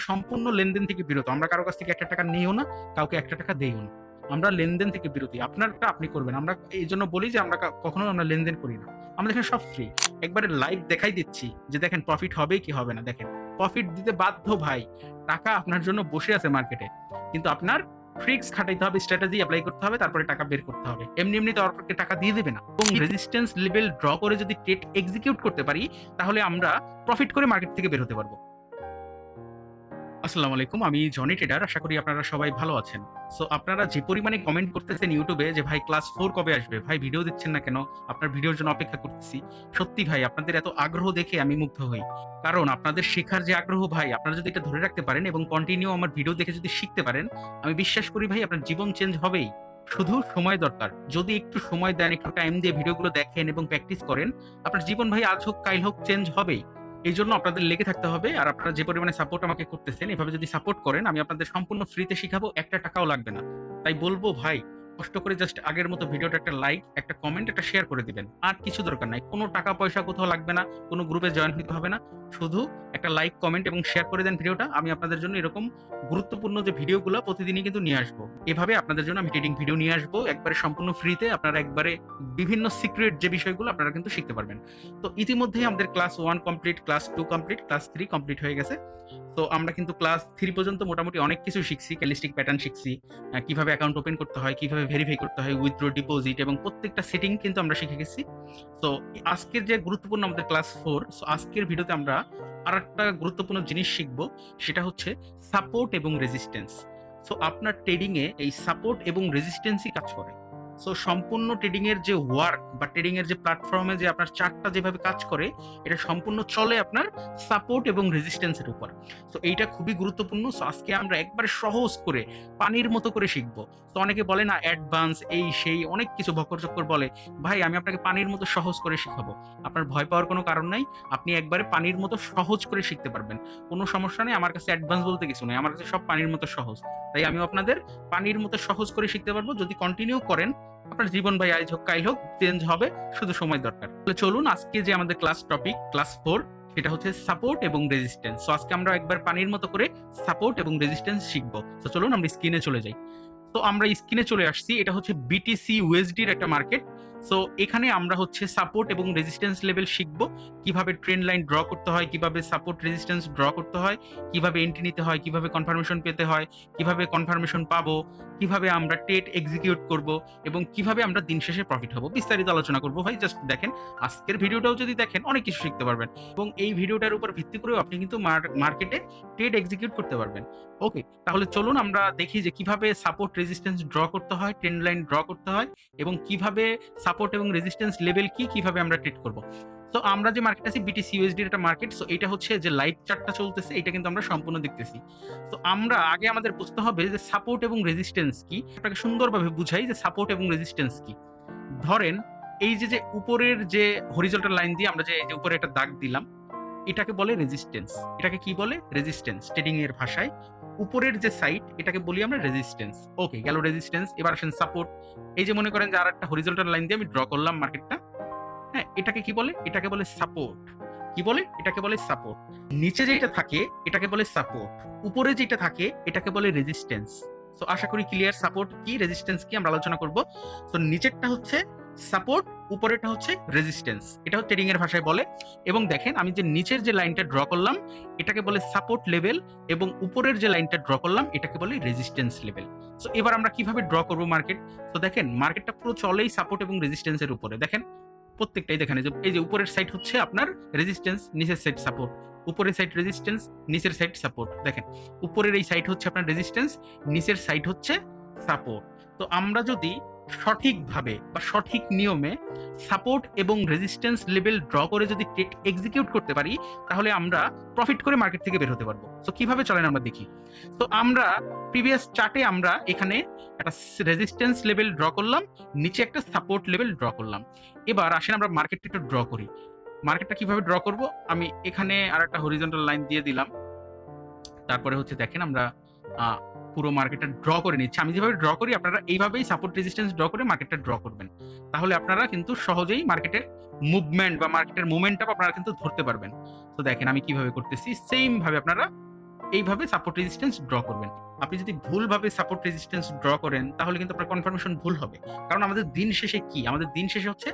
সম্পূর্ণ লেনদেন থেকে বিরত। আমরা কারো কাছ থেকে একটা টাকা নিইও না, কাউকে একটা টাকা দেইও না। আমরা লেনদেন থেকে বিরতি। আপনারটা আপনি করবেন। আমরা এইজন্য বলি যে আমরা কখনো আমরা লেনদেন করি না। আমাদের এখানে সব ফ্রি। একবারে লাইভ দেখাই দিচ্ছি যে দেখেন প্রফিট হবে কি হবে না। দেখেন প্রফিট দিতে বাধ্য ভাই। টাকা আপনার জন্য বসে আছে মার্কেটে। কিন্তু আপনার ট্রিক্স খাটাইতে হবে, স্ট্র্যাটেজি এপ্লাই করতে হবে, তারপরে টাকা বের করতে হবে। এমনি তো আপনাকে টাকা দিয়ে দেবে না। এবং রেজিস্ট্যান্স লেভেল ড্র করে যদি ট্রেড এক্সিকিউট করতে পারি, তাহলে আমরা প্রফিট করে মার্কেট থেকে বের হতে পারবো। আসসালামু আলাইকুম। আমি জনি ট্রেডার। আশা করি আপনারা সবাই ভালো আছেন। সো আপনারা যে পরিমাণে কমেন্ট করতেছেন ইউটিউবে যে ভাই ক্লাস 4 কবে আসবে? ভাই ভিডিও দিচ্ছেন না কেন? আপনার ভিডিওর জন্য অপেক্ষা করতেছি। সত্যি ভাই আপনাদের এত আগ্রহ দেখে আমি মুগ্ধ হই। কারণ আপনাদের শেখার যে আগ্রহ ভাই, আপনারা যদি এটা ধরে রাখতে পারেন এবং কন্টিনিউ আমার ভিডিও দেখে যদি শিখতে পারেন, আমি বিশ্বাস করি ভাই আপনার জীবন চেঞ্জ হবেই। শুধু সময় দরকার। যদি একটু সময় দেন, একটু টাইম দিয়ে ভিডিওগুলো দেখেন এবং প্র্যাকটিস করেন, আপনার জীবন ভাই আজ হোক কাইল হোক চেঞ্জ হবেই। এইজন্য আপনাদের লেগে থাকতে হবে। আর আপনারা যে পরিমাণে সাপোর্ট আমাকে করতেছেন, এভাবে যদি সাপোর্ট করেন, আমি আপনাদের সম্পূর্ণ ফ্রিতে শিখাবো, একটা টাকাও লাগবে না। তাই বলবো ভাই, কষ্ট করে জাস্ট আগের মতো ভিডিওটা একটা লাইক, একটা কমেন্ট, একটা শেয়ার করে দিবেন। আর কিছু দরকার নাই। কোনো টাকা পয়সা কোথাও লাগবে না, কোনো গ্রুপে জয়েন হইতে হবে না। শুধু একটা লাইক, কমেন্ট এবং শেয়ার করে দেন ভিডিওটা। আমি আপনাদের জন্য এরকম গুরুত্বপূর্ণ যে ভিডিওগুলো প্রতিদিনই কিন্তু নিয়ে আসবো। এভাবে আপনাদের জন্য আমি ট্রেডিং ভিডিও নিয়ে আসবো একবারে সম্পূর্ণ ফ্রিতে। আপনারা একবারে বিভিন্ন সিক্রেট যে বিষয়গুলো আপনারা কিন্তু শিখতে পারবেন। তো ইতিমধ্যেই আমাদের class 1 complete, class 2 complete, class 3 complete হয়ে গেছে। তো আমরা কিন্তু ক্লাস 3 পর্যন্ত মোটামুটি অনেক কিছু শিখছি। ক্যান্ডেলস্টিক প্যাটার্ন শিখছি। কিভাবে অ্যাকাউন্ট ওপেন করতে হয়, কিভাবে ভেরিফাই করতে হয়, উইথড্র, ডিপোজিট এবং প্রত্যেকটা সেটিং কিন্তু আমরা শিখে গেছি। তো আজকের যে গুরুত্বপূর্ণ আমাদের ক্লাস 4, সো আজকের ভিডিওতে আমরা আরেকটা গুরুত্বপূর্ণ জিনিস শিখব। সেটা হচ্ছে সাপোর্ট এবং রেজিস্ট্যান্স। সো আপনার ট্রেডিং এ এই সাপোর্ট এবং রেজিস্ট্যান্সই কাজ করে। সো সম্পূর্ণ ট্রেডিং এর যে ওয়ার্ক বা ট্রেডিং এর যে প্ল্যাটফর্মে যে আপনার চার্টটা যেভাবে কাজ করে, এটা সম্পূর্ণ চলে আপনার সাপোর্ট এবং রেজিস্ট্যান্সের উপর। সো এইটা খুবই গুরুত্বপূর্ণ। সো আজকে আমরা একবারে সহজ করে পানির মতো করে শিখবো। তো অনেকে বলে না অ্যাডভান্স এই সেই অনেক কিছু বকর চক্কর বলে। ভাই আমি আপনাকে পানির মতো সহজ করে শিখাবো। আপনার ভয় পাওয়ার কোনো কারণ নাই। আপনি একবারে পানির মতো সহজ করে শিখতে পারবেন। কোনো সমস্যা নেই। আমার কাছে অ্যাডভান্স বলতে কিছু নেই। আমার কাছে সব পানির মতো সহজ। তাই আমি আপনাদের পানির মতো সহজ করে শিখতে পারবো। যদি কন্টিনিউ করেন, আপনার জীবন ভাই আজ হোক কাইল হোক চেঞ্জ হবে। শুধু সময় দরকার। তাহলে চলুন আজকে যে আমাদের ক্লাস টপিক ক্লাস 4, সেটা হচ্ছে সাপোর্ট এবং রেজিস্ট্যান্স। সো আজকে আমরা একবার পানির মতো করে সাপোর্ট এবং রেজিস্ট্যান্স শিখবো। তো চলুন আমরা স্ক্রিনে চলে যাই। তো আমরা স্ক্রিনে চলে আসছি। এটা হচ্ছে বিটিসি ইউএসডির একটা মার্কেট। সো এখানে আমরা হচ্ছে সাপোর্ট এবং রেজিস্ট্যান্স লেভেল শিখব। কিভাবে ট্রেন্ড লাইন ড্র করতে হয়, কিভাবে সাপোর্ট রেজিস্ট্যান্স ড্র করতে হয়, কিভাবে এন্ট্রি নিতে হয়, কিভাবে কনফার্মেশন পেতে হয়, কিভাবে কনফার্মেশন পাবো, কিভাবে আমরা ট্রেড এক্সিকিউট করব এবং কিভাবে আমরা দিন শেষে প্রফিট হব, বিস্তারিত আলোচনা করব। ভাই জাস্ট দেখেন, আজকের ভিডিওটাও যদি দেখেন অনেক কিছু শিখতে পারবেন এবং এই ভিডিওটার উপর ভিত্তি করেও আপনি কিন্তু মার্কেটে ট্রেড এক্সিকিউট করতে পারবেন। ওকে, তাহলে চলুন আমরা দেখি যে কিভাবে সাপোর্ট রেজিস্ট্যান্স ড্র করতে হয়, ট্রেন্ড লাইন ড্র করতে হয় এবং কিভাবে সাপোর্ট এবং রেজিস্ট্যান্স লেভেল কি, কিভাবে আমরা ট্রেড করব। তো আমরা যে মার্কেট আছি বিটিসি ইউএসডি এর একটা মার্কেট। সো এটা হচ্ছে যে লাইভ চার্টটা চলতেছে, এটা কিন্তু আমরা সম্পূর্ণ দেখতেছি। তো আমরা আগে আমাদের বুঝতে হবে যে সাপোর্ট এবং রেজিস্ট্যান্স কি। আপনাকে সুন্দরভাবে বুঝাই যে সাপোর্ট এবং রেজিস্ট্যান্স কি। ধরেন এই যে উপরের যে হরিজন্টাল লাইন দিয়ে আমরা যে এই যে উপরে একটা দাগ দিলাম, এটাকে বলে রেজিস্ট্যান্স। এটাকে কি বলে? রেজিস্ট্যান্স ট্রেডিং এর ভাষায়। উপরের যে সাইড, এটাকে বলি আমরা রেজিস্ট্যান্স। ওকে, গেল রেজিস্ট্যান্স। এবার আসেন সাপোর্ট। এই যে মনে করেন যে আরেকটা হরিজন্টাল লাইন দিয়ে আমি ড্র করলাম মার্কেটটা। হ্যাঁ, এটাকে কি বলে? এটাকে বলে সাপোর্ট। কি বলে? এটাকে বলে সাপোর্ট। নিচে যেটা থাকে এটাকে বলে সাপোর্ট। উপরে যেটা থাকে এটাকে বলে রেজিস্ট্যান্স। সো আশা করি ক্লিয়ার। সাপোর্ট কি, রেজিস্ট্যান্স কি আমরা আলোচনা করব। সো নিচেরটা হচ্ছে সাপোর্ট, উপরেরটা হচ্ছে রেজিস্ট্যান্স। এটা হচ্ছে ট্রেডিং এর ভাষায় বলে। এবং দেখেন আমি যে নিচের যে লাইনটা ড্র করলাম এটাকে বলে সাপোর্ট লেভেল এবং উপরের যে লাইনটা ড্র করলাম এটাকে বলে রেজিস্ট্যান্স লেভেল। সো এবার আমরা কিভাবে ড্র করব মার্কেট। তো দেখেন মার্কেটটা পুরো চলেই সাপোর্ট এবং রেজিস্ট্যান্সের উপরে। দেখেন প্রত্যেকটাই দেখেন, এই যে উপরের সাইড হচ্ছে আপনার রেজিস্ট্যান্স, নিচের সাইড সাপোর্ট। উপরের সাইড রেজিস্ট্যান্স, নিচের সাইড সাপোর্ট। দেখেন উপরের এই সাইড হচ্ছে আপনার রেজিস্ট্যান্স, নিচের সাইড হচ্ছে সাপোর্ট। তো আমরা যদি সঠিকভাবে বা সঠিক নিয়মে সাপোর্ট এবং রেজিস্ট্যান্স লেভেল ড্র করে যদি ট্রেড এক্সিকিউট করতে পারি, তাহলে আমরা প্রফিট করে মার্কেট থেকে বের হতে পারবো। তো কিভাবে চলেন আমরা দেখি। তো আমরা প্রিভিয়াস চার্টে আমরা এখানে একটা রেজিস্ট্যান্স লেভেল ড্র করলাম, নিচে একটা সাপোর্ট লেভেল ড্র করলাম। এবার আসেন আমরা মার্কেটটা একটু ড্র করি। মার্কেটটা কিভাবে ড্র করব, আমি এখানে আর একটা হরিজন্টাল লাইন দিয়ে দিলাম। তারপরে হচ্ছে দেখেন আমরা পুরো মার্কেটটা ড্র করে নিচ্ছি। আমি যেভাবে ড্র করি আপনারা এইভাবেই সাপোর্ট রেজিস্ট্যান্স ড্র করে মার্কেটটা ড্র করবেন। তাহলে আপনারা কিন্তু সহজেই মার্কেটের মুভমেন্ট বা মার্কেটের মোমেন্টাম আপনারা কিন্তু ধরতে পারবেন। তো দেখেন আমি কিভাবে করতেছি, সেম ভাবে আপনারা এইভাবে সাপোর্ট রেজিস্ট্যান্স ড্র করবেন। আপনি যদি ভুলভাবে সাপোর্ট রেজিস্ট্যান্স ড্র করেন তাহলে কিন্তু আপনার কনফার্মেশন ভুল হবে। কারণ আমাদের দিন শেষে কি? আমাদের দিন শেষে হচ্ছে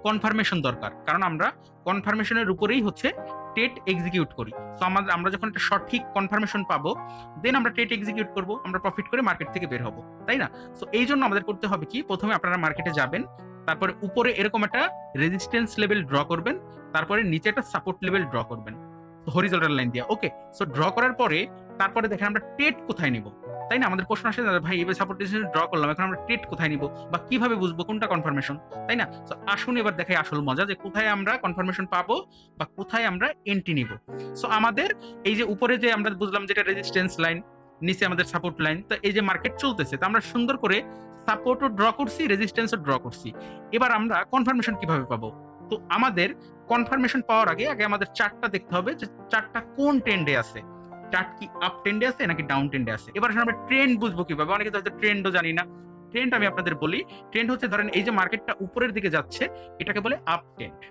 কনফার্মেশন দরকার। কারণ আমরা কনফার্মেশনের উপরেই হচ্ছে ট্রেড এক্সিকিউট করি। সো আমরা যখন একটা সঠিক কনফার্মেশন পাবো, দেন আমরা ট্রেড এক্সিকিউট করব, আমরা প্রফিট করে মার্কেট থেকে বের হব, তাই না? সো এইজন্য আমাদের করতে হবে কি? প্রথমে আপনারা মার্কেটে যাবেন, তারপরে উপরে এরকম একটা রেজিস্ট্যান্স লেভেল ড্র করবেন, তারপরে নিচে একটা সাপোর্ট লেভেল ড্র করবেন হরিজন্টাল লাইন দিয়ে। ওকে, সো ড্র করার পরে তারপরে দেখেন আমরা ট্রেড কোথায় নিব, তাই না? আমাদের প্রশ্ন আসে ভাই এবার সাপোর্ট রেজিস্ট্যান্স ড্র করলাম, এখন আমরা ট্রেড কোথায় নিব বা কিভাবে বুঝবো কোনটা কনফার্মেশন, তাই না? সো আসুন এবার দেখাই আসল মজা যে কোথায় আমরা কনফার্মেশন পাবো বা কোথায় আমরা এন্ট্রি নিব। সো আমাদের এই যে উপরে যে আমরা বুঝলাম যেটা রেজিস্ট্যান্স লাইন, নিচে আমাদের সাপোর্ট লাইন, তো এই যে মার্কেট চলতেছে, তো আমরা সুন্দর করে সাপোর্টও ড্র করছি, রেজিস্ট্যান্সও ড্র করছি। এবার আমরা কনফার্মেশন কিভাবে পাবো? তো আমাদের কনফার্মেশন পাওয়ার আগে আমাদের চার্টটা দেখতে হবে যে চার্টটা কোন ট্রেন্ডে আছে। চার্ট কি আপ ট্রেন্ডে আছে নাকি ডাউন ট্রেন্ডে আছে? এবার আমরা ট্রেন্ড বুঝবো কিভাবে? অনেকে তো হয়তো ট্রেন্ডও জানি না। ট্রেন্ড আমি আপনাদের বলি, ট্রেন্ড হচ্ছে ধরেন এই যে মার্কেটটা উপরের দিকে যাচ্ছে, এটাকে বলে আপ ট্রেন্ড।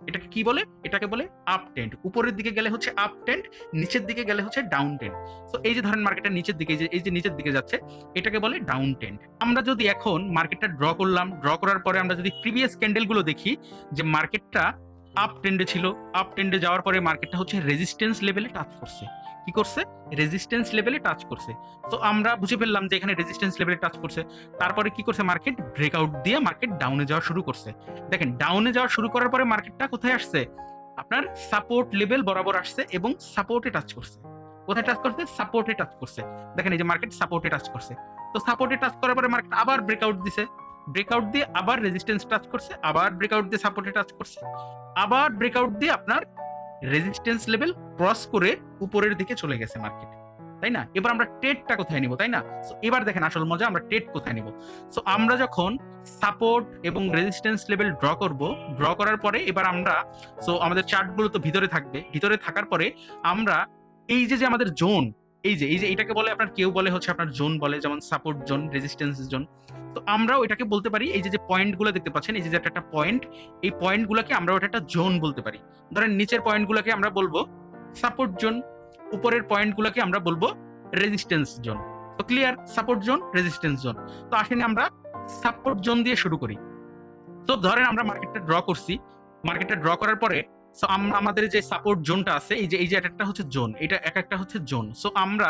এটাকে কি বলে? এটাকে বলে আপ ট্রেন্ড। উপরের দিকে গেলে হচ্ছে আপ ট্রেন্ড, নিচের দিকে গেলে হচ্ছে ডাউন ট্রেন্ড। সো এই যে ধরেন মার্কেটটা নিচের দিকে, এই যে নিচের দিকে যাচ্ছে, এটাকে বলে ডাউন ট্রেন্ড। আমরা যদি এখন মার্কেটটা ড্র করলাম, ড্র করার পরে আমরা যদি প্রিভিয়াস ক্যান্ডেল গুলো দেখি যে মার্কেটটা আপ ট্রেন্ডে ছিল, আপ ট্রেন্ডে যাওয়ার পরে মার্কেটটা হচ্ছে রেজিস্ট্যান্স লেভেলে টাচ করছে। কি করছে? রেজিস্ট্যান্স লেভেলে টাচ করছে। তো আমরা বুঝে ফেললাম যে এখানে রেজিস্ট্যান্স লেভেলে টাচ করছে। তারপরে কি করছে? মার্কেট ব্রেকআউট দিয়ে মার্কেট ডাউনে যাওয়া শুরু করছে। দেখেন ডাউনে যাওয়া শুরু করার পরে মার্কেটটা কোথায় আসছে? আপনার সাপোর্ট লেভেল বরাবর আসছে এবং সাপোর্টে টাচ করছে। কোথায় টাচ করছে? সাপোর্টে টাচ করছে। দেখেন এই যে মার্কেট সাপোর্টে টাচ করছে। তো সাপোর্টে টাচ করার পরে মার্কেট আবার ব্রেকআউট দিছে। ব্রেকআউট দিয়ে আবার রেজিস্ট্যান্স টাচ করছে, আবার ব্রেকআউট দিয়ে সাপোর্টে টাচ করছে, আবার ব্রেকআউট দিয়ে আপনার রেজিস্ট্যান্স লেভেল ক্রস করে উপরের দিকে চলে গেছে মার্কেট, তাই না? এবার আমরা ট্রেডটা কোথায় নিব, তাই না? সো এবার দেখেন আসল মজা, আমরা ট্রেড কোথায় নিব। সো আমরা যখন সাপোর্ট এবং রেজিস্ট্যান্স লেভেল ড্র করব, ড্র করার পরে এবার আমরা আমাদের চার্টগুলো তো ভিতরে থাকবে, ভিতরে থাকার পরে আমরা এই যে আমাদের জোন, এই যে এটাকে বলে আপনার, কেউ বলে হচ্ছে আপনার জোন বলে, যেমন সাপোর্ট জোন, রেজিস্ট্যান্স জোন। তো আমরাও এটাকে বলতে পারি, এই যে পয়েন্টগুলো দেখতে পাচ্ছেন, এই যে একটা পয়েন্ট, এই পয়েন্টগুলোকে আমরা ওটা একটা জোন বলতে পারি। ধরেন নিচের পয়েন্টগুলোকে আমরা বলবো সাপোর্ট জোন, উপরের পয়েন্টগুলোকে আমরা বলবো রেজিস্ট্যান্স জোন। তো clear? Support zone, resistance zone. তো আসেন আমরা সাপোর্ট জোন দিয়ে শুরু করি। তো ধরেন আমরা মার্কেটটা ড্র করছি, মার্কেটটা ড্র করার পরে আমাদের যে সাপোর্ট জোনটা আছে, এই যে একটা হচ্ছে জোন, এটা একটা হচ্ছে জোন। সো আমরা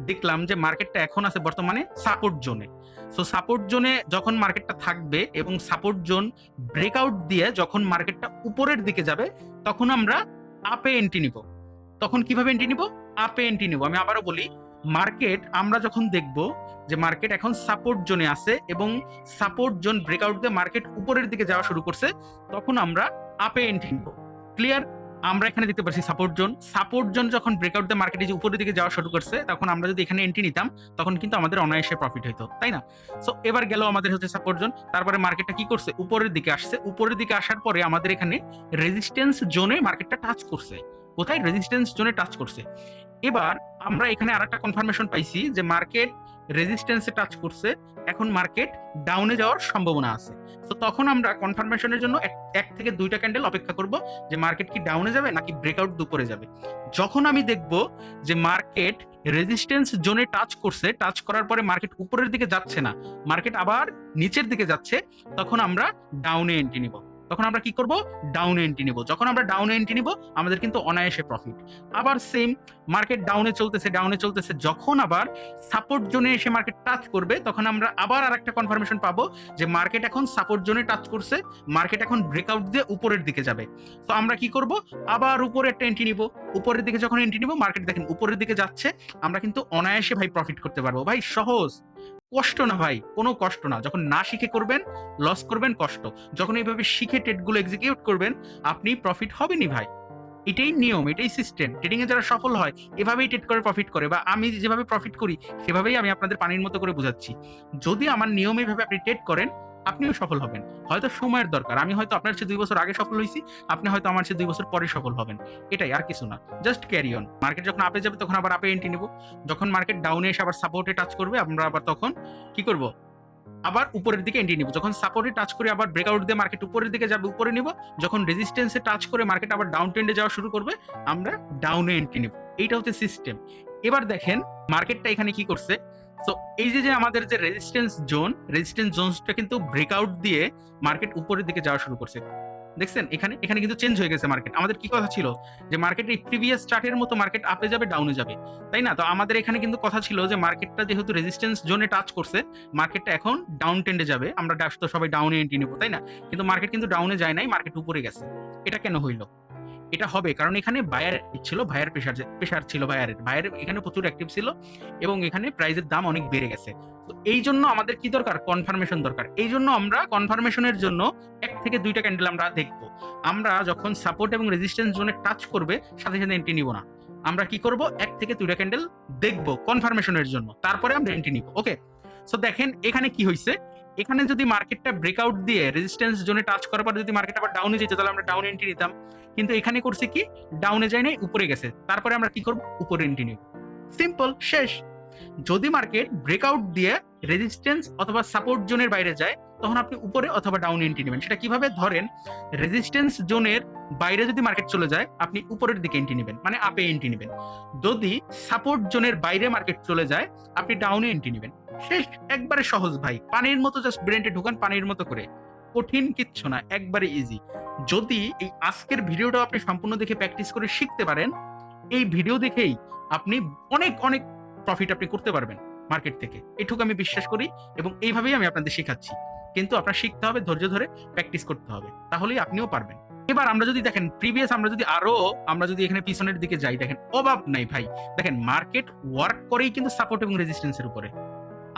দেখলাম যে মার্কেটটা এখন আছে বর্তমানে সাপোর্ট জোনে। সো সাপোর্ট জোনে যখন মার্কেটটা থাকবে এবং সাপোর্ট জোন ব্রেকআউট দিয়ে যখন মার্কেটটা উপরের দিকে যাবে, তখন আমরা আপে এন্ট্রি নিব। তখন কিভাবে এন্ট্রি নিব? আপে এন্ট্রি নিব। আমি আবারও বলি, মার্কেট আমরা যখন দেখব যে মার্কেট এখন সাপোর্ট জোনে আছে এবং সাপোর্ট জোন ব্রেকআউট দিয়ে মার্কেট উপরের দিকে যাওয়া শুরু করছে, তখন আমরা আপে এন্ট্রি নিব। ক্লিয়ার? আমরা এখানে দেখতে পাচ্ছি সাপোর্ট জোন, সাপোর্ট জোন যখন ব্রেকআউট দিয়ে মার্কেট যে উপরের দিকে যাওয়া শুরু করছে, তখন আমরা যদি এখানে এন্ট্রি নিতাম তখন কিন্তু আমাদের অনায়াসে প্রফিট হইতো, তাই না? সো এবার গেল আমাদের হচ্ছে সাপোর্ট জোন, তারপরে মার্কেটটা কি করছে? উপরের দিকে আসছে। উপরের দিকে আসার পরে আমাদের এখানে রেজিস্ট্যান্স জোনে মার্কেটটা টাচ করছে। কোথায়? রেজিস্ট্যান্স জোনে টাচ করছে। এবার আমরা এখানে আরেকটা কনফার্মেশন পাইছি যে মার্কেট রেজিস্ট্যান্সে টাচ করছে, এখন মার্কেট ডাউনে যাওয়ার সম্ভাবনা আছে। তো তখন আমরা কনফার্মেশনের জন্য এক থেকে দুইটা ক্যান্ডেল অপেক্ষা করব যে মার্কেট কি ডাউনে যাবে নাকি ব্রেকআউট দুপুরে যাবে। যখন আমি দেখব যে মার্কেট রেজিস্ট্যান্স জোনে টাচ করছে, টাচ করার পরে মার্কেট উপরের দিকে যাচ্ছে না, মার্কেট আবার নিচের দিকে যাচ্ছে, তখন আমরা ডাউনে এন্ট্রি নিব। তখন আমরা কি করব? ডাউনে এন্ট্রি নিব। যখন আমরা ডাউনে এন্ট্রি নিব আমাদের কিন্তু অনায়াসে প্রফিট। আবার সেম, মার্কেট ডাউনে চলতেছে, ডাউনে চলতেছে, যখন আবার সাপোর্ট জোনে এসে মার্কেট টাচ করবে, তখন আমরা আবার আরেকটা কনফার্মেশন পাবো যে মার্কেট এখন সাপোর্ট জোনে টাচ করছে, মার্কেট এখন ব্রেকআউট দিয়ে উপরের দিকে যাবে। তো আমরা কি করব? আবার উপরে একটা এন্ট্রি নিব। উপরের দিকে যখন এন্ট্রি নিব, মার্কেট দেখেন উপরের দিকে যাচ্ছে, আমরা কিন্তু অনায়াসে ভাই প্রফিট করতে পারবো। ভাই সহজ, কষ্ট না ভাই, কোনো কষ্ট না। যখন না শিখে করবেন লস করবেন, কষ্ট। যখন এইভাবে শিখে ট্রেডগুলো এক্সিকিউট করবেন আপনি প্রফিট হবেনই ভাই। এটাই নিয়ম, এটাই সিস্টেম। ট্রেডিং এ যারা সফল হয় এভাবেই ট্রেড করে প্রফিট করে, বা আমি যেভাবে প্রফিট করি সেভাবেই আমি আপনাদের পানির মতো করে বোঝাচ্ছি। যদি আমার নিয়ম এইভাবে আপনি ট্রেড করেন আপনিও সফল হবেন। হয়তো সময়ের দরকার, আমি হয়তো আপনার চেয়ে 2 বছর আগে সফল হয়েছি, আপনি হয়তো আমার চেয়ে 2 বছর পরে সফল হবেন। এটাই, আর কিছু না। Just carry on. মার্কেট যখন আপে যাবে তখন আবার আপে এন্ট্রি নিব। যখন মার্কেট ডাউনে এসে আবার সাপোর্টে টাচ করবে আমরা আবার তখন কি করব? আবার উপরের দিকে এন্ট্রি নিব। যখন সাপোর্টে টাচ করে আবার ব্রেকআউট দিয়ে মার্কেট উপরের দিকে যাবে, উপরে নিব। যখন রেজিস্ট্যান্সে টাচ করে মার্কেট আবার ডাউন ট্রেন্ডে যাওয়া শুরু করবে আমরা ডাউনে এন্ট্রি নিব। এইটা হচ্ছে সিস্টেম। এবার দেখেন মার্কেটটা এখানে কি করছে। সো এই যে আমাদের যে রেজিস্ট্যান্স জোনসটা কিন্তু ব্রেকআউট দিয়ে মার্কেট উপরের দিকে যাওয়া শুরু করছে। দেখছেন এখানে এখানে কিন্তু চেঞ্জ হয়ে গেছে মার্কেট। আমাদের কি কথা ছিল যে মার্কেট এই প্রিভিয়াস চার্টের মতো মার্কেট আপে যাবে ডাউনে যাবে, তাই না? তো আমাদের এখানে কিন্তু কথা ছিল যে মার্কেটটা যেহেতু রেজিস্ট্যান্স জোনে টাচ করছে, মার্কেটটা এখন ডাউন ট্রেন্ডে যাবে, আমরা তো সবাই ডাউনে এন্ট্রি নেবো, তাই না? কিন্তু মার্কেট কিন্তু ডাউনে যায় নাই, মার্কেট উপরে গেছে। এটা কেন হইলো? এটা হবে কারণ এখানে বায়ার ছিল, বায়ার প্রেশার ছিল, বায়ারের এখানে প্রচুর অ্যাক্টিভ ছিল এবং এখানে প্রাইসের দাম অনেক বেড়ে গেছে। তো এই জন্য আমাদের কি দরকার? কনফার্মেশন দরকার। এই জন্য আমরা কনফার্মেশনের জন্য 1 থেকে 2টা ক্যান্ডেল আমরা দেখবো। আমরা যখন সাপোর্ট এবং রেজিস্ট্যান্স জোনে টাচ করবে সাথে সাথে এন্ট্রি নিব না। আমরা কি করব? 1 থেকে 2টা ক্যান্ডেল দেখবো কনফার্মেশনের জন্য, তারপরে আমরা এন্ট্রি নিব। ওকে, সো দেখেন এখানে কি হয়েছে। এখানে যদি মার্কেটটা ব্রেকআউট দিয়ে রেজিস্ট্যান্স জোনে টাচ করার পর যদি মার্কেট আবার ডাউনে যেত, তাহলে আমরা ডাউন এন্ট্রি নিতাম। কিন্তু এখানে করছে কি, ডাউনে যায় নাই, উপরে গেছে, তারপরে আমরা কি করব? উপরে এন্ট্রি নিব। সিম্পল, শেষ। যদি মার্কেট ব্রেকআউট দিয়ে রেজিস্ট্যান্স অথবা সাপোর্ট জোনের বাইরে যায়, তখন আপনি উপরে অথবা ডাউন এন্ট্রি নেবেন। সেটা কিভাবে? ধরেন রেজিস্ট্যান্স জোনের বাইরে যদি মার্কেট চলে যায়, আপনি উপরের দিকে এন্ট্রি নেবেন, মানে আপে এন্ট্রি নেবেন। যদি সাপোর্ট জোনের বাইরে মার্কেট চলে যায়, আপনি ডাউনে এন্ট্রি নেবেন। শেষ, একবারে সহজ ভাই, পানির মতো জাস্ট ব্রেনটে ঢুকান, পানির মতো করে, কঠিন কিচ্ছু না, একবারে ইজি। যদি এই আজকের ভিডিওটা আপনি সম্পূর্ণ দেখে প্র্যাকটিস করে শিখতে পারেন, এই ভিডিও দেখেই আপনি অনেক অনেক প্রফিট আপনি করতে পারবেন মার্কেট থেকে, এটুকু আমি বিশ্বাস করি এবং এইভাবেই আমি আপনাদের শেখাচ্ছি। কিন্তু আপনার শিখতে হবে, ধৈর্য ধরে প্র্যাকটিস করতে হবে, তাহলেই আপনিও পারবেন। এবার আমরা যদি দেখেন প্রিভিয়াস, আমরা যদি এখানে পিছনের দিকে যাই, দেখেন অভাব নাই ভাই। দেখেন মার্কেট ওয়ার্ক করেই কিন্তু সাপোর্ট এবং রেজিস্ট্যান্সের উপরে,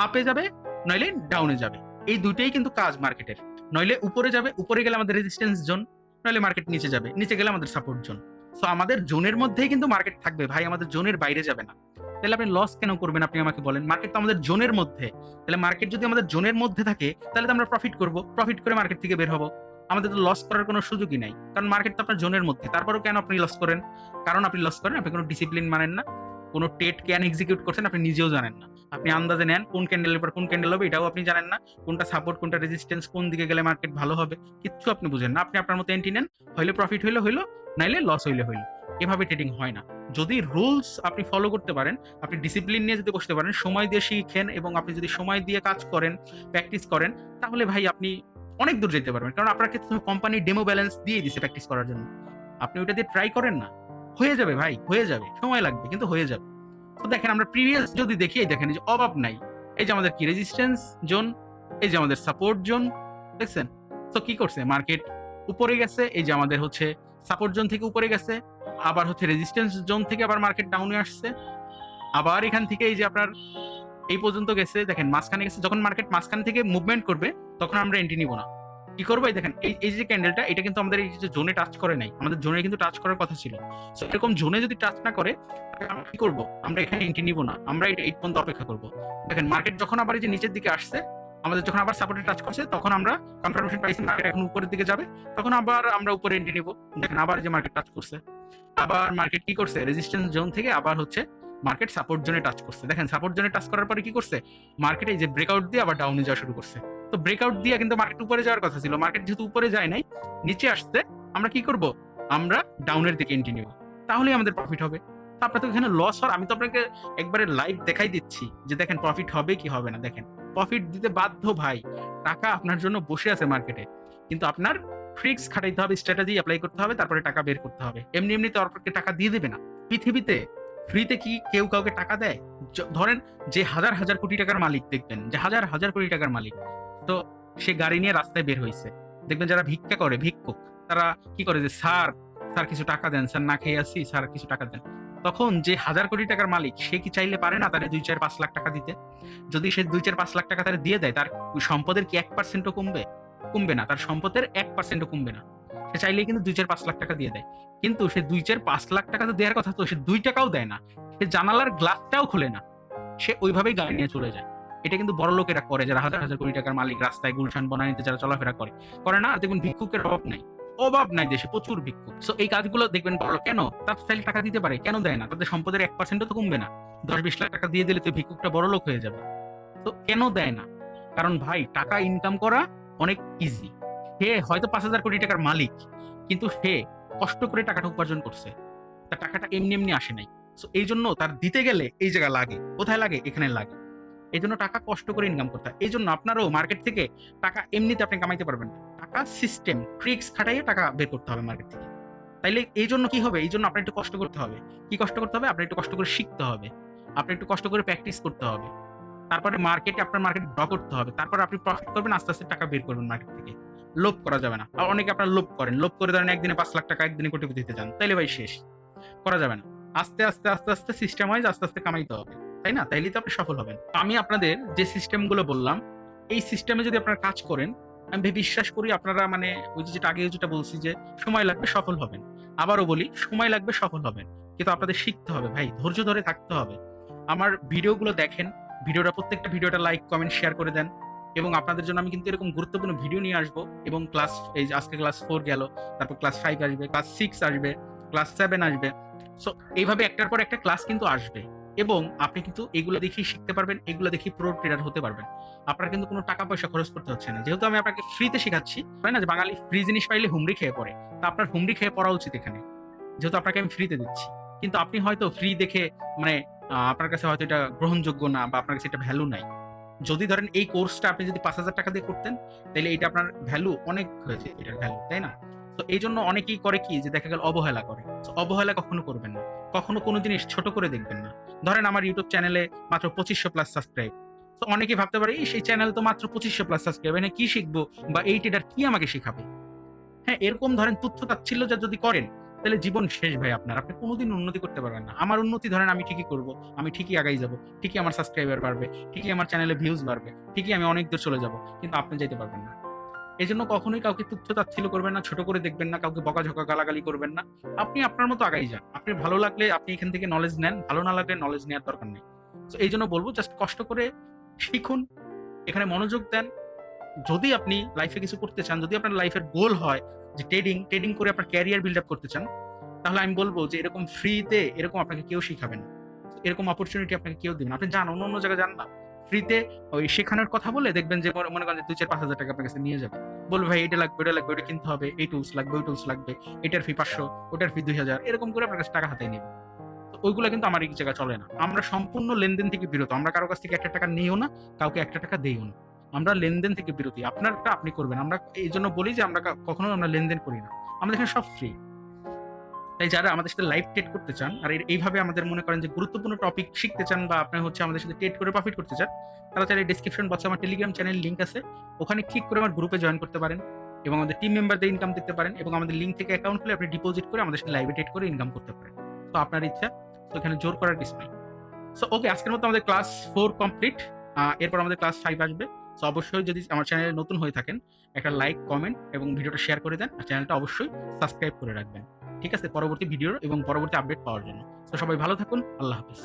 আপে যাবে নইলে ডাউনে যাবে, এই দুইটাই কিন্তু কাজ মার্কেটের। নইলে উপরে যাবে, উপরে গেলে আমাদের রেজিস্ট্যান্স জোন, নইলে মার্কেট নিচে যাবে, নিচে গেলে আমাদের সাপোর্ট জোন। সো আমাদের জোনের মধ্যেই কিন্তু মার্কেট থাকবে ভাই, আমাদের জোনের বাইরে যাবে না। তাহলে আপনি লস কেন করবেন? আপনি আমাকে বলেন, মার্কেট তো আমাদের জোনের মধ্যে। তাহলে মার্কেট যদি আমাদের জোনের মধ্যে থাকে, তাহলে তো আমরা প্রফিট করব, প্রফিট করে মার্কেট থেকে বের হবো। আমাদের তো লস করার কোনো সুযোগই নাই, কারণ মার্কেট তো আপনার জোনের মধ্যে। তারপরেও কেন আপনি লস করেন? কারণ আপনি লস করেন, আপনি কোনো ডিসিপ্লিন মানেন না, কোনো টেট ক্যান এক্সিকিউট করছেন আপনি নিজেও জানেন না। আপনি আন্দাজে নেন কোন ক্যান্ডেলের পর কোন ক্যান্ডেল হবে, এটাও আপনি জানেন না। কোনটা সাপোর্ট, কোনটা রেজিস্ট্যান্স, কোন দিকে গেলে মার্কেট ভালো হবে, কিচ্ছু আপনি বুঝেন না। আপনি আপনার মতো এন্ট্রি নেন, হইলে প্রফিট হইলো, নাইলে লস হইলো। এভাবে ট্রেডিং হয় না। যদি রুলস আপনি ফলো করতে পারেন, আপনি ডিসিপ্লিন নিয়ে যদি বসতে পারেন, সময় দিয়ে শিখেন এবং আপনি যদি সময় দিয়ে কাজ করেন, প্র্যাকটিস করেন, তাহলে ভাই আপনি অনেক দূর যেতে পারবেন। কারণ আপনাকে কোম্পানি ডেমো ব্যালেন্স দিয়ে দিছে প্র্যাকটিস করার জন্য, আপনি ওটা দিয়ে ট্রাই করেন না, হয়ে যাবে ভাই, হয়ে যাবে, সময় লাগবে কিন্তু হয়ে যাবে। তো দেখেন আমরা প্রিভিয়াস যদি দেখি, দেখেন এই যে অভাব নাই, এই যে আমাদের কি রেজিস্ট্যান্স জোন, এই যে আমাদের সাপোর্ট জোন, দেখছেন? তো কি করছে মার্কেট? উপরে গেছে, এই যে আমাদের হচ্ছে সাপোর্ট জোন থেকে উপরে গেছে, আবার হচ্ছে রেজিস্ট্যান্স জোন থেকে আবার মার্কেট ডাউনে আসছে, আবার এখান থেকে এই যে আপনার এই পর্যন্ত গেছে, দেখেন মাঝখানে গেছে। যখন মার্কেট মাঝখান থেকে মুভমেন্ট করবে, তখন আমরা এন্ট্রি নিব না। কি করবো? এই দেখেন এই যে ক্যান্ডেলটা, এটা কিন্তু আমাদের এই যে জোনে টাচ করে নাই, আমাদের জোনে কিন্তু টাচ করার কথা ছিল। সো এরকম জোনে যদি টাচ না করে, আমরা কি করব? আমরা এখানে এন্ট্রি নিব না, আমরা এটা 8 পর্যন্ত অপেক্ষা করব। দেখেন মার্কেট যখন আবার এই যে নিচের দিকে আসছে, আমাদের যখন আবার সাপোর্টে টাচ করছে, তখন আমরা কনফার্মেশন পাইছি মার্কেট এখন উপরের দিকে যাবে, তখন আবার আমরা উপরে এন্ট্রি নিব। দেখেন আবার যে মার্কেট টাচ করছে, আবার মার্কেট কি করছে? রেজিস্ট্যান্স জোন থেকে আবার হচ্ছে মার্কেট সাপোর্ট জোনে টাচ করছে। দেখেন সাপোর্ট জোনে টাচ করার পরে কি করছে? মার্কেট এই যে ব্রেকআউট দিয়ে আবার ডাউনে যাওয়া শুরু করছে। তো ব্রেকআউট দিয়ে কিন্তু মার্কেট উপরে যাওয়ার কথা ছিল, মার্কেট যেহেতু উপরে যায় নাই, নিচে আসছে, আমরা কি করব? আমরা ডাউনের দিকে এন্ট্রি নিব, তাহলেই আমাদের প্রফিট হবে। তো আপনার তো এখানে লস হওয়ার, আমি তো আপনাকে একবারে লাইভ দেখাই দিচ্ছি যে দেখেন প্রফিট হবে কি হবে না। দেখেন প্রফিট দিতে বাধ্য ভাই, টাকা আপনার জন্য বসে আছে মার্কেটে, কিন্তু আপনার ট্রিক্স খাটাইতে হবে, স্ট্র্যাটেজি অ্যাপ্লাই করতে হবে, তারপরে টাকা বের করতে হবে। এমনি এমনি তো আপনাকে টাকা দিয়ে দেবে না। পৃথিবীতে ফ্রিতে কি কেউ কাউকে টাকা দেয়? ধরেন যে হাজার হাজার কোটি টাকার মালিক, দেখবেন যে হাজার হাজার কোটি টাকার মালিক, তো সে গাড়ি নিয়ে রাস্তায় বের হয়েছে, দেখবেন যারা ভিক্ষা করে, ভিক্ষুক, তারা কি করে? যে স্যার, স্যার কিছু টাকা দেন, স্যার না খেয়ে আসি, স্যার কিছু টাকা দেন। তখন যে হাজার কোটি টাকার মালিক, সে কি চাইলে পারে না তারে 2-4-5 লাখ টাকা দিতে? যদি সে 2-4-5 লাখ টাকা তারে দিয়ে দেয়, তার সম্পদের কি 1%ও কমবে? কমবে না, তার সম্পদের 1%ও কমবে না। সে চাইলেই কিন্তু 2-4-5 লাখ টাকা দিয়ে দেয়। কিন্তু সে 2-4-5 লাখ টাকা তো দেওয়ার কথা, তো সে 2 টাকাও দেয় না, সে জানালার গ্লাসটাও খোলে না, সে ওইভাবেই গাড়ি নিয়ে চলে যায়। এটা কিন্তু বড় লোকেরা করে, যারা হাজার হাজার কোটি টাকার মালিক, রাস্তায় গুলশান বনানীতে যারা চলাফেরা করে না? আর দেখবেন ভিক্ষুকের অভাব নাই দেশে, প্রচুর ভিক্ষুক। সো এই কাজগুলো দেখবেন বড় কেন? তার চাইলে টাকা দিতে পারে, কেন দেয় না? তাদের সম্পদের 1%ও তো কমবে না। 10-20 লাখ টাকা দিয়ে দিলে তো ভিক্ষুকটা বড় লোক হয়ে যাবে। তো কেন দেয় না? কারণ ভাই টাকা ইনকাম করা অনেক ইজি। সে হয়তো 5,000 কোটি টাকার মালিক, কিন্তু সে কষ্ট করে টাকাটা উপার্জন করছে, তার টাকাটা এমনি এমনি আসে নাই। সো এই জন্য তার দিতে গেলে এই জায়গা লাগে, কোথায় লাগে? এখানে লাগে। এই জন্য টাকা কষ্ট করে ইনকাম করতে হয়। এই জন্য আপনারও মার্কেট থেকে টাকা এমনিতে আপনি কামাইতে পারবেন না। টাকা সিস্টেম, ট্রিক্স খাটাইয়ে টাকা বের করতে হবে মার্কেট থেকে। তাইলে এই জন্য কি হবে? এই জন্য আপনার একটু কষ্ট করতে হবে। কি কষ্ট করতে হবে? আপনার একটু কষ্ট করে শিখতে হবে। আপনার একটু কষ্ট করে প্র্যাকটিস করতে হবে। তারপরে আপনার মার্কেট ড্র করতে হবে। তারপরে আপনি প্রফিট করবেন, আস্তে, আস্তে টাকা বের করবেন মার্কেট থেকে। লোভ করা যাবে না। আর অনেকে আপনারা লোভ করেন। লোভ করে ধরেন একদিনে ৳৫,০০,০০০ একদিনে কোটিপতি হতে চান। তাইলে ভাই শেষ। করা যাবে না। আস্তে, আস্তে সিস্টেম ওয়াইজ আস্তে, আস্তে কামাইতে হবে। তাই না? তাইলেই তো আপনি সফল হবেন। আমি আপনাদের যে সিস্টেম গুলো বললাম, এই সিস্টেমে যদি আপনারা কাজ করেন, আমি বিশ্বাস করি আপনারা মানে ওই যে যেটা আগে যেটা বলছি যে সময় লাগবে সফল হবেন। আবারও বলি সময় লাগবে সফল হবেন। কিন্তু আপনাদের শিখতে হবে ভাই, ধৈর্য ধরে থাকতে হবে। আমার ভিডিওগুলো দেখেন, প্রত্যেকটা ভিডিওটা লাইক, কমেন্ট, শেয়ার করে দেন। এবং আপনাদের জন্য আমি কিন্তু এরকম গুরুত্বপূর্ণ ভিডিও নিয়ে আসবো এবং এই যে আজকে ক্লাস 4 গেল, তারপর ক্লাস 5 আসবে, ক্লাস 6 আসবে, ক্লাস 7 আসবে। সো এইভাবে একটার পর একটা ক্লাস কিন্তু আসবে এবং আপনি কিন্তু এগুলো দেখেই শিখতে পারবেন, এগুলো দেখেই প্রো ট্রেডার হতে পারবেন। আপনার কিন্তু কোনো টাকা পয়সা খরচ করতে হচ্ছে না। যেহেতু আমি আপনাকে ফ্রিতে শেখাচ্ছি, হয় না যে বাঙালি ফ্রি জিনিস পাইলে হুমড়ি খেয়ে পড়ে। তো আপনার হুমড়ি খেয়ে পড়া উচিত এখানে। যেহেতু আপনাকে আমি ফ্রিতে দিচ্ছি। কিন্তু আপনি হয়তো ফ্রি দেখে মানে আপনার কাছে হয়তো এটা গ্রহণযোগ্য না বা আপনার কাছে এটা ভ্যালু নাই। যদি ধরেন এই কোর্সটা আপনি যদি ৳৫,০০০ দিয়ে করতেন, তাইলে এটা আপনার ভ্যালু অনেক হয়েছে এটার ভ্যালু, তাই না? তো এইজন্য অনেকেই করে কি যে দেখা গেল অবহেলা করে। সো অবহেলা কখনো করবেন না। কখনো কোনো জিনিস ছোট করে দেখবেন না। ধরেন আমার YouTube চ্যানেলে মাত্র ২৫০০ প্লাস সাবস্ক্রাইব। তো অনেকেই ভাবতে পারে, সেই চ্যানেল তো মাত্র ২৫০০ প্লাস সাবস্ক্রাইব। এখানে কি শিখবো বা এই ট্রেডার কি আমাকে শিখাবে? হ্যাঁ, এরকম ধরেন তুচ্ছ-তাচ্ছিল্য যদি করেন, তাহলে জীবন শেষ ভাই আপনার। আপনি কোনদিন উন্নতি করতে পারবেন না। আমার উন্নতি ধরেন আমি ঠিকই করব। আমি ঠিকই আগাই যাবো। ঠিকই আমার সাবস্ক্রাইবার বাড়বে। ঠিকই আমার চ্যানেলে ভিউজ বাড়বে। ঠিকই আমি অনেক দূর চলে যাবো। কিন্তু আপনি যাইতে পারবেন না। এজন্য কখনোই কাউকে তুচ্ছ-তাচ্ছিল্য করবেন না, ছোট করে দেখবেন না, কাউকে বকাঝকা গালাগালি করবেন না। আপনি আপনার মতো আগাই যান। আপনার ভালো লাগলে আপনি এখান থেকে নলেজ নেন। ভালো না লাগলে নলেজ নেওয়ার দরকার নেই। সো এইজন্য বলব জাস্ট কষ্ট করে শিখুন। এখানে মনোযোগ দেন। যদি আপনি লাইফে কিছু করতে চান, যদি আপনার লাইফের গোল হয় যে ট্রেডিং করে আপনার ক্যারিয়ার বিল্ড আপ করতে চান, তাহলে আমি বলব যে এরকম ফ্রিতে এরকম আপনাকে কেউ শিখাবে না। এরকম অপরচুনিটি আপনাকে কেউ দিবে না। আপনি যান অন্য জায়গায় যান না। ফ্রিতে ওই শেখানোর কথা বলে দেখবেন যে মনে করেন যে ২,০০০-৫,০০০ আপনার কাছে নিয়ে যাবে। বলবে ভাই এটা লাগবে, ওটা লাগবে, ওটা কিনতে হবে, এই টুলস লাগবে, ওই টুলস লাগবে, এটার ফি ৫০০, ওটার ফি ২,০০০ এরকম করে আপনার কাছে টাকা হাতায় নিবে। তো ওইগুলা কিন্তু আমার এই জায়গায় চলে না। আমরা সম্পূর্ণ লেনদেন থেকে বিরত। আমরা কারো কাছ থেকে ৳১ নিইও না, কাউকে ৳১ দেইও না। আমরা লেনদেন থেকে বিরতি। আপনারটা আপনি করবেন। আমরা এইজন্য বলি যে আমরা কখনো আমরা লেনদেন করি না। আমাদের এখানে সব ফ্রি। তাই যারা আমাদের সাথে লাইভ ট্রেড করতে চান আর এইভাবে আমাদের মনে করেন যে গুরুত্বপূর্ণ টপিক শিখতে চান বা আপনি হচ্ছে আমাদের সাথে ট্রেড করে প্রফিট করতে চান, তারা চাইলে ডেসক্রিপশন বক্সে আমার টেলিগ্রাম চ্যানেল লিংক আছে। ওখানে ক্লিক করে আমার গ্রুপে জয়েন করতে পারেন এবং আমাদের টিম মেম্বারদের ইনকাম দেখতে পারেন এবং আমাদের লিংক থেকে অ্যাকাউন্ট খুলে আপনি ডিপোজিট করে আমাদের সাথে লাইভে ট্রেড করে ইনকাম করতে পারেন। তো আপনার ইচ্ছা। তো এখানে জোর করার কিছু নাই। সো ওকে, আজকের মতো আমাদের ক্লাস 4 কমপ্লিট। এরপর আমাদের ক্লাস 5 আসবে। সো অবশ্যই যদি আমার চ্যানেলে নতুন হয়ে থাকেন, একটা লাইক, কমেন্ট এবং ভিডিওটা শেয়ার করে দেন। আর চ্যানেলটা অবশ্যই সাবস্ক্রাইব করে রাখবেন। ঠিক আছে? পরবর্তী ভিডিও এবং পরবর্তী আপডেট পাওয়ার জন্য। তো সবাই ভালো থাকুন। আল্লাহ হাফেজ।